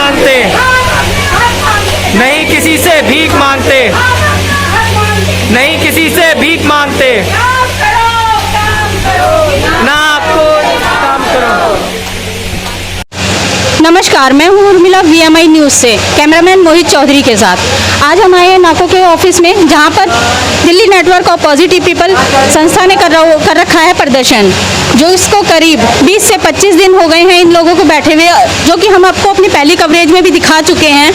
मांगते, नहीं किसी से भीख मांगते, नहीं किसी से भीख मांगते, ना आपको काम करो। नमस्कार, मैं हूँ उर्मिला VMI न्यूज़ से कैमरामैन मोहित चौधरी के साथ। आज हम आए हैं नाको के ऑफिस में, जहाँ पर Delhi network of positive people संस्था ने कर रखा है प्रदर्शन, जो इसको करीब 20 से 25 दिन हो गए हैं इन लोगों को बैठे हुए, जो कि हम आपको अपनी पहली कवरेज में भी दिखा चुके हैं।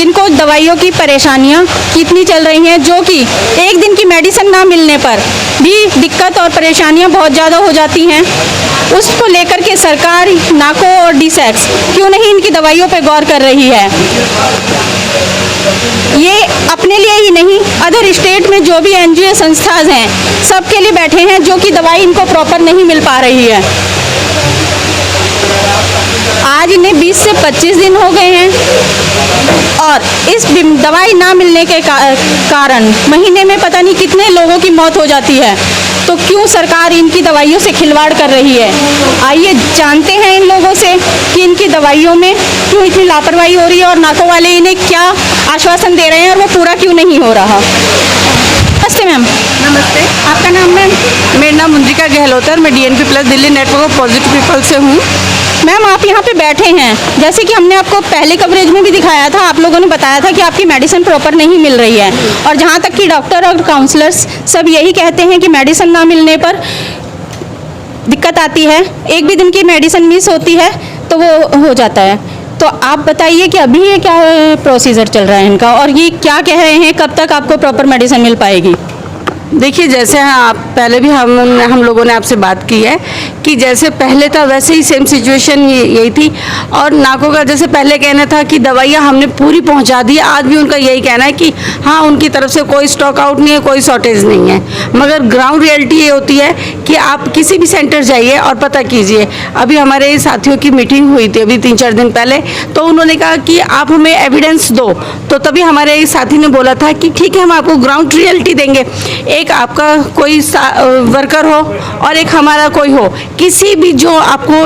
इनको दवाइयों की परेशानियां कितनी चल रही हैं, जो कि एक दिन की मेडिसिन ना मिलने पर भी दिक्कत और परेशानियां बहुत ज़्यादा हो जाती हैं। उसको लेकर के सरकार नाको और DSEX क्यों नहीं इनकी दवाइयों पर गौर कर रही है। ये अपने लिए ही नहीं, अदर स्टेट में जो भी NGO संस्थाएं हैं सबके लिए बैठे हैं, जो कि दवाई इनको प्रॉपर नहीं मिल पा रही है। आज इन्हें 20 से 25 दिन हो गए हैं और इस दवाई ना मिलने के कारण महीने में पता नहीं कितने लोगों की मौत हो जाती है। तो क्यों सरकार इनकी दवाइयों से खिलवाड़ कर रही है? आइए जानते हैं इन लोगों से कि इनकी दवाइयों में क्यों इतनी लापरवाही हो रही है और नाको वाले इन्हें क्या आश्वासन दे रहे हैं और वो पूरा क्यों नहीं हो रहा। नमस्ते मैम। नमस्ते। आपका नाम मैम? मेरा नाम मुंद्रिका गहलोत है, मैं DNP plus Delhi network of positive people से हूँ। मैम, आप यहाँ पे बैठे हैं, जैसे कि हमने आपको पहले कवरेज में भी दिखाया था, आप लोगों ने बताया था कि आपकी मेडिसिन प्रॉपर नहीं मिल रही है, और जहाँ तक कि डॉक्टर और काउंसलर्स सब यही कहते हैं कि मेडिसिन ना मिलने पर दिक्कत आती है, एक भी दिन की मेडिसिन मिस होती है तो वो हो जाता है। तो आप बताइए कि अभी ये क्या प्रोसीजर चल रहा है इनका, और ये क्या कह रहे हैं, कब तक आपको प्रॉपर मेडिसिन मिल पाएगी? देखिए, जैसे आप पहले भी हम लोगों ने आपसे बात की है कि जैसे पहले था वैसे ही सेम सिचुएशन यही थी, और नाको का जैसे पहले कहना था कि दवाइयाँ हमने पूरी पहुंचा दी, आज भी उनका यही कहना है कि हाँ उनकी तरफ से कोई स्टॉक आउट नहीं है, कोई शॉर्टेज नहीं है। मगर ग्राउंड रियलिटी ये होती है कि आप किसी भी सेंटर जाइए और पता कीजिए। अभी हमारे साथियों की मीटिंग हुई थी अभी 3-4 दिन पहले, तो उन्होंने कहा कि आप हमें एविडेंस दो, तो तभी हमारे एक साथी ने बोला था कि ठीक है हम आपको ग्राउंड रियलिटी देंगे। एक आपका कोई वर्कर हो और एक हमारा कोई हो, किसी भी जो आपको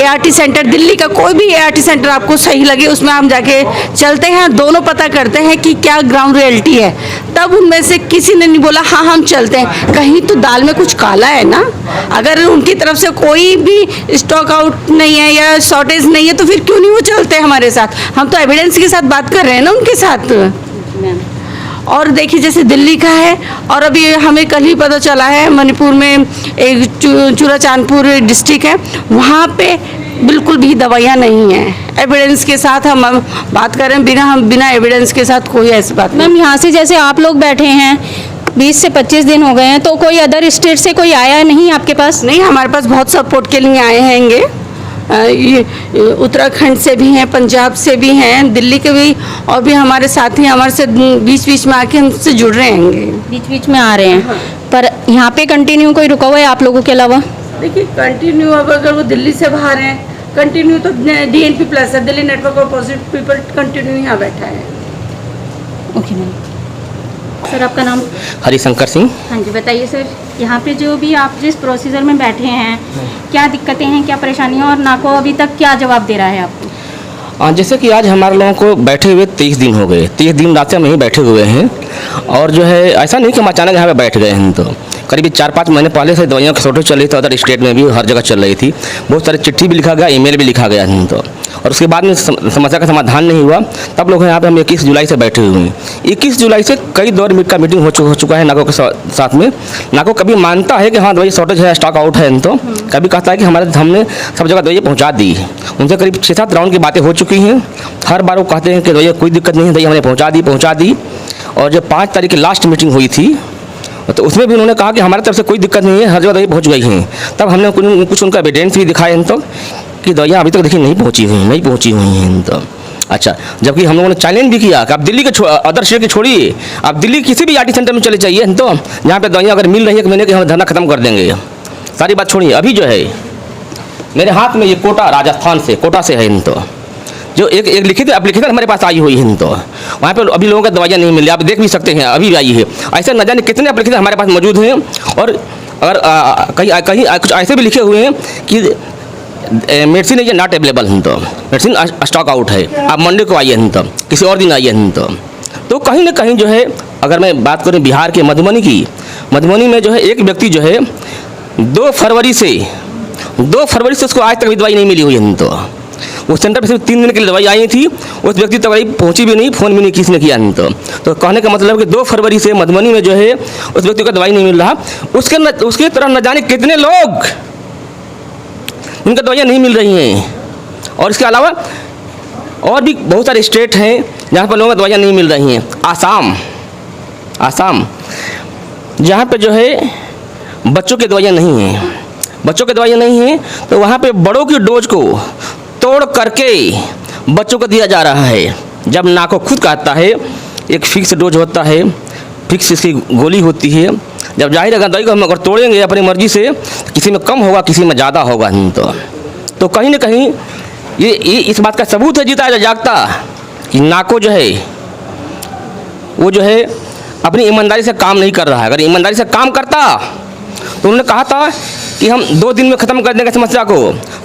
ART सेंटर, दिल्ली का कोई भी ART सेंटर आपको सही लगे उसमें हम जाके चलते हैं, दोनों पता करते हैं कि क्या ग्राउंड रियलिटी है। तब उनमें से किसी ने नहीं बोला हाँ हम चलते हैं। कहीं तो दाल में कुछ काला है ना। अगर उनकी तरफ से कोई भी स्टॉक आउट नहीं है या शॉर्टेज नहीं है तो फिर क्यों नहीं वो चलते हमारे साथ। हम तो एविडेंस के साथ बात कर रहे हैं ना उनके साथ। और देखिए जैसे दिल्ली का है, और अभी हमें कल ही पता चला है मणिपुर में एक चूड़ाचांदपुर डिस्ट्रिक्ट है, वहाँ पे बिल्कुल भी दवाइयाँ नहीं हैं। एविडेंस के साथ हम बात कर रहे हैं, बिना एविडेंस के साथ कोई ऐसी बात नहीं। मैम, यहाँ से जैसे आप लोग बैठे हैं 20 से 25 दिन हो गए हैं, तो कोई अदर स्टेट से कोई आया नहीं आपके पास? नहीं, हमारे पास बहुत सपोर्ट के लिए आए हैंगे। ये उत्तराखंड से भी हैं, पंजाब से भी हैं, दिल्ली के भी, और भी हमारे साथी हमारे से बीच बीच में आके हमसे जुड़ रहे हैं, बीच बीच में आ रहे हैं। पर यहाँ पे कंटिन्यू कोई रुका हुआ है आप लोगों के अलावा? देखिए कंटिन्यू, अब अगर वो दिल्ली से बाहर हैं कंटिन्यू तो DNP प्लस है, Delhi network of positive people continue यहाँ बैठा है। Okay ma'am. सर, आपका नाम? हरिशंकर सिंह। हाँ जी, बताइए सर, यहाँ पे जो भी आप जिस प्रोसीजर में बैठे हैं, क्या दिक्कतें हैं, क्या परेशानियाँ, और नाको अभी तक क्या जवाब दे रहा है आपको? जैसे कि आज हमारे लोगों को बैठे हुए 30 दिन हो गए, 30 दिन रात से हम यहीं बैठे हुए हैं, और जो है ऐसा नहीं कि हम अचानक यहाँ पे बैठ गए हैं। तो करीब 4-5 महीने पहले से दवाइयों की शॉर्टेज चल रही थी, अदर स्टेट में भी हर जगह चल रही थी, बहुत सारे चिट्ठी भी लिखा गया, ईमेल भी लिखा गया है। तो और उसके बाद में समस्या का समाधान नहीं हुआ, तब लोग यहाँ पे हम 21 जुलाई से बैठे हुए हैं। 21 जुलाई से कई दौर का मीटिंग हो चुका है नाको के साथ में। नाको कभी मानता है कि हाँ दवाई शॉर्टेज है, स्टॉक आउट है, तो कभी कहता है कि हमने सब जगह दवाई पहुँचा दी। उनसे करीब 6-7 राउंड की बातें हो चुकी हैं। हर बार वो कहते हैं कि दवाई कोई दिक्कत नहीं है, दवाई हमने पहुँचा दी। और जब 5 तारीख की लास्ट मीटिंग हुई थी तो उसमें भी उन्होंने कहा कि हमारी तरफ से कोई दिक्कत नहीं है, हर जगह दवाई पहुँच गई हैं। तब हमने कुछ उनका एविडेंस भी दिखाए हैं, तो कि दवाइयाँ अभी तक देखिए नहीं पहुँची हुई हैं। तो अच्छा, जबकि हम लोगों ने चैलेंज भी किया कि आप दिल्ली के अदर स्टेट के छोड़िए, आप दिल्ली किसी भी ART सेंटर में चले जाइए, तो यहाँ पे दवाइयाँ अगर मिल रही है 1 महीने के हम धरना खत्म कर देंगे। सारी बात छोड़िए, अभी जो है मेरे हाथ में ये कोटा, राजस्थान से, कोटा से है, तो जो एक लिखित एप्लीकेशन हमारे पास आई हुई है, तो वहाँ पे अभी लोगों को दवाइयाँ नहीं मिल रही, आप देख भी सकते हैं, अभी आई है। ऐसे न जाने कितने एप्लीकेशन हमारे पास मौजूद हैं, और अगर कहीं कुछ ऐसे भी लिखे हुए हैं कि मेडिसिन इज नॉट अवेलेबल हैं तो मेडिसिन स्टॉक आउट है, आप मंडे को आइए हैं तो किसी और दिन आइए हैं तो कहीं ना कहीं जो है, अगर मैं बात करूँ बिहार के मधुबनी की, मधुबनी में जो है एक व्यक्ति जो है 2 फरवरी से उसको आज तक भी दवाई नहीं मिली हुई है। तो वो सेंटर पे सिर्फ 3 दिन के लिए दवाई आई थी, उस व्यक्ति तक दवाई पहुंची भी नहीं, फ़ोन भी नहीं किसी ने किया नहीं। तो कहने का मतलब कि 2 फरवरी से मधुबनी में जो है उस व्यक्ति को दवाई नहीं मिल रहा, उसके तरफ न जाने कितने लोग उनका दवाइयाँ नहीं मिल रही हैं। और इसके अलावा और भी बहुत सारे स्टेट हैं जहाँ पर लोगों को दवाइयाँ नहीं मिल रही हैं। आसाम जहाँ पे जो है बच्चों की दवाइयाँ नहीं हैं, तो वहाँ पे बड़ों की डोज को तोड़ करके बच्चों को दिया जा रहा है। जब नाको खुद कहता है एक फिक्स डोज होता है, फिक्स इसकी गोली होती है, जब जाहिर है दवाई को हम अगर तोड़ेंगे अपनी मर्जी से, किसी में कम होगा किसी में ज़्यादा होगा। तो कहीं ना कहीं ये इस बात का सबूत है जीता जागता कि नाको जो है वो जो है अपनी ईमानदारी से काम नहीं कर रहा है। अगर ईमानदारी से काम करता तो उन्होंने कहा था कि हम 2 दिन में ख़त्म कर देंगे समस्या को,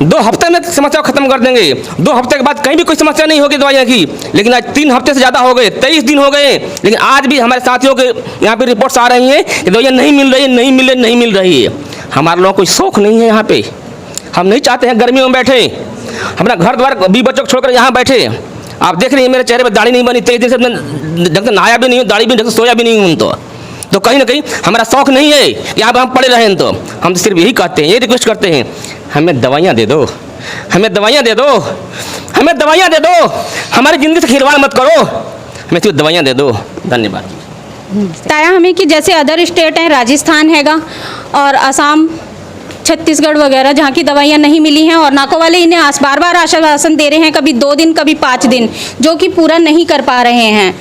2 हफ्ते में समस्या को ख़त्म कर देंगे, 2 हफ्ते के बाद कहीं भी कोई समस्या नहीं होगी दवाइयाँ की। लेकिन आज 3 हफ्ते से ज़्यादा हो गए, 23 दिन हो गए, लेकिन आज भी हमारे साथियों के यहाँ पे रिपोर्ट्स आ रही हैं कि दवाइयाँ नहीं मिल रही है। हमारे लोगों को कोई शौक नहीं है यहाँ पे, हम नहीं चाहते हैं गर्मियों में बैठे, हमारा घर द्वार 20 बच्चों को छोड़कर यहाँ बैठे। आप देख रहे हैं मेरे चेहरे पर दाढ़ी नहीं बनी, 23 दिन से ढंग से नहाया भी नहीं हूँ, दाढ़ी भी ढंग से सोया भी नहीं हूँ। तो कहीं ना कहीं हमारा शौक नहीं है कि यहाँ पर हम पड़े रहें। तो हम सिर्फ यही कहते हैं, ये रिक्वेस्ट करते हैं, हमें दवाइयाँ दे दो, हमें दवाइयाँ दे दो, हमारी ज़िंदगी से खिलवाड़ मत करो, हमें सिर्फ दवाइयाँ दे दो। धन्यवाद। बताया हमें कि जैसे अदर स्टेट हैं, राजस्थान हैगा और असम, छत्तीसगढ़ वगैरह, जहाँ की दवाइयाँ नहीं मिली हैं और नाको वाले इन्हें बार बार आश्वासन दे रहे हैं, कभी 2 दिन कभी 5 दिन, जो कि पूरा नहीं कर पा रहे हैं।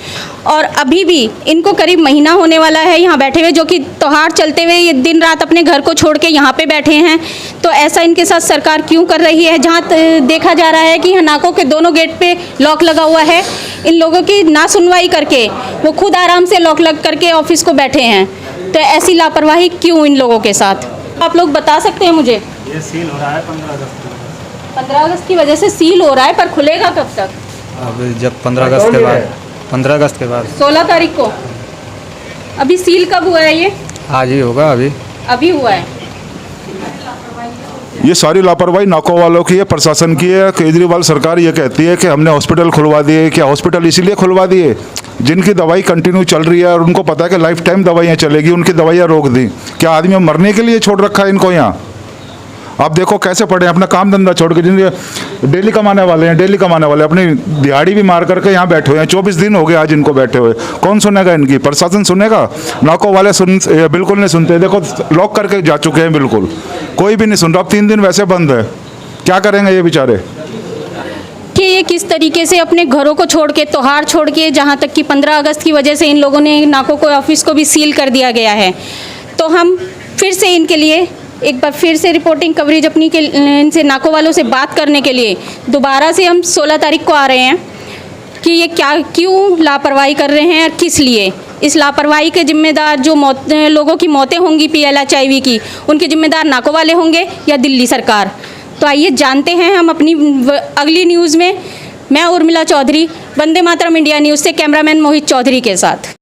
और अभी भी इनको करीब महीना होने वाला है यहाँ बैठे हुए, जो कि त्योहार चलते हुए ये दिन रात अपने घर को छोड़ के यहाँ पे बैठे हैं। तो ऐसा इनके साथ सरकार क्यों कर रही है? जहाँ देखा जा रहा है कि यहाँ नाको के दोनों गेट पे लॉक लगा हुआ है, इन लोगों की ना सुनवाई करके वो खुद आराम से लॉक लग करके ऑफिस को बैठे हैं। तो ऐसी लापरवाही क्यों इन लोगों के साथ, आप लोग बता सकते हैं मुझे? ये सील हो रहा है 15 अगस्त 15 अगस्त की वजह से सील हो रहा है, पर खुलेगा कब तक? अब जब 15 अगस्त के बाद 16 तारीख को। अभी सील कब हुआ है? ये आज ही होगा, अभी हुआ है। ये सारी लापरवाही नाको वालों की है, प्रशासन की है। केजरीवाल सरकार ये कहती है कि हमने हॉस्पिटल खुलवा दिए। क्या हॉस्पिटल इसीलिए खुलवा दिए जिनकी दवाई कंटिन्यू चल रही है और उनको पता है कि लाइफ टाइम दवाइयाँ चलेगी, उनकी दवाइयाँ रोक दी? क्या आदमी मरने के लिए छोड़ रखा है इनको यहाँ? आप देखो कैसे पड़े हैं, अपना काम धंधा छोड़ के, जिनके डेली कमाने वाले अपनी दिहाड़ी भी मार करके यहाँ बैठे हुए हैं। 24 दिन हो गए आज इनको बैठे हुए। कौन सुनेगा इनकी? प्रशासन सुनेगा? नाको वाले बिल्कुल नहीं सुनते। देखो लॉक करके जा चुके हैं, बिल्कुल कोई भी नहीं सुन रहा। अब 3 दिन वैसे बंद है, क्या करेंगे ये बेचारे? कि ये किस तरीके से अपने घरों को छोड़ के, त्योहार छोड़ के, जहाँ तक कि 15 अगस्त की वजह से इन लोगों ने नाको को ऑफिस को भी सील कर दिया गया है। तो हम फिर से इनके लिए एक बार फिर से रिपोर्टिंग कवरेज अपनी के इनसे नाको वालों से बात करने के लिए दोबारा से हम 16 तारीख को आ रहे हैं कि ये क्यों लापरवाही कर रहे हैं और किस लिए। इस लापरवाही के जिम्मेदार जो लोगों की मौतें होंगी PLHIV की, उनके जिम्मेदार नाको वाले होंगे या दिल्ली सरकार? तो आइए जानते हैं हम अपनी अगली न्यूज़ में। मैं उर्मिला चौधरी, वंदे मातरम इंडिया न्यूज़ से कैमरामैन मोहित चौधरी के साथ।